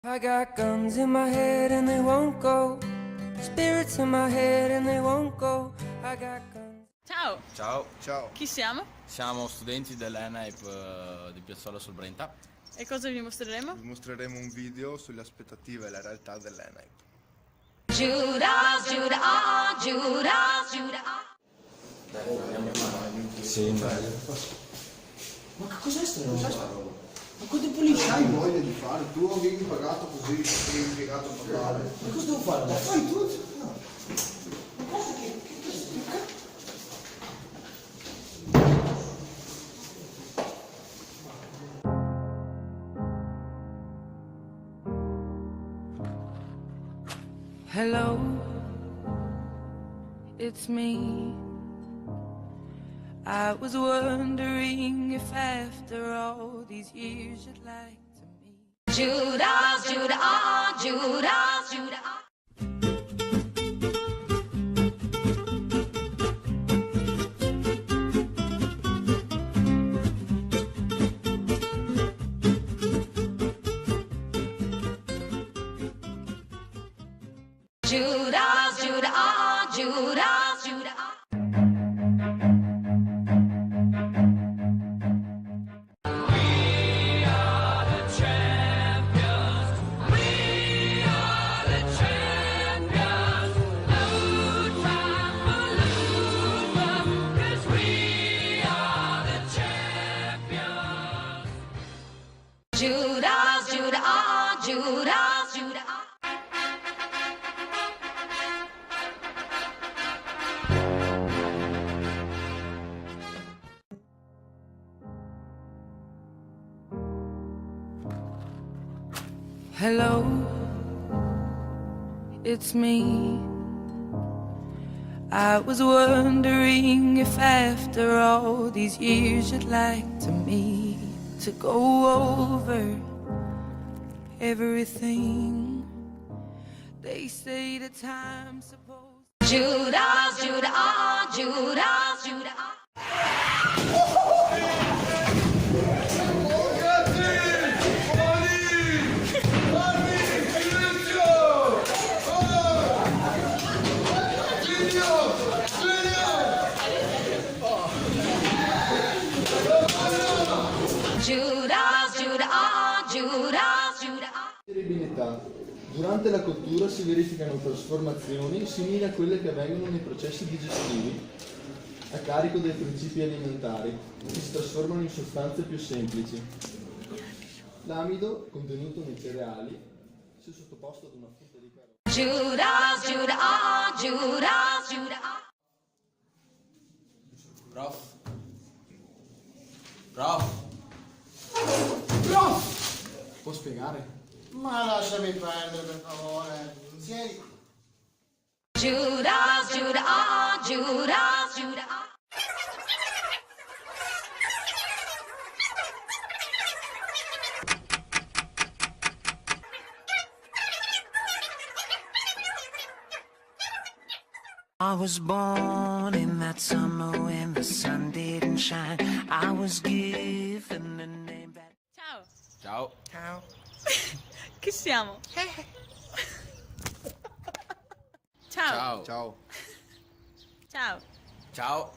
I got guns in my head and they won't go. Spirits in my head and they won't go. I got guns. Ciao! Ciao. Ciao. Chi siamo? Siamo studenti dell'ENAIP di Piazzola sul Brenta. E cosa vi mostreremo? Vi mostreremo un video sulle aspettative e la realtà dell'ENAIP. Judas, Judas, Judas, Judas. Sì, Ma che cos'è sta roba? Ma quanto pulisci? Hai voglia di fare? Tu avevi pagato così, sei impiegato a parlare. Ma cosa devo fare? Ma fai tu? No. Ma cosa che Hello, it's me. I was wondering if after all these years you'd like to meet. Judas, Judas, Judas, Judas. Judas, Judas, Judas, Judas. Judas, Judas, Judas, Judas. Hello, it's me. I was wondering if after all these years you'd like to meet, to go over everything. They say the time's supposed. Judas, Judas, Judas, Judas. Judas, Judas, Judas, Judas. Seribilità. Durante la cottura si verificano trasformazioni simili a quelle che avvengono nei processi digestivi a carico dei principi alimentari, che si trasformano in sostanze più semplici. L'amido, contenuto nei cereali, se sottoposto ad una frutta di carote. Judas, Judas, Judas, Judas. Prof! può spiegare? Ma lasciami perdere, per favore. Siedi. Judas, Judas, Judas, Judas. I was born in that summer when the sun didn't shine. I was given a name that... Ciao! Ciao. Ciao. Chi siamo? Ciao! Ciao. Ciao. Ciao! Ciao.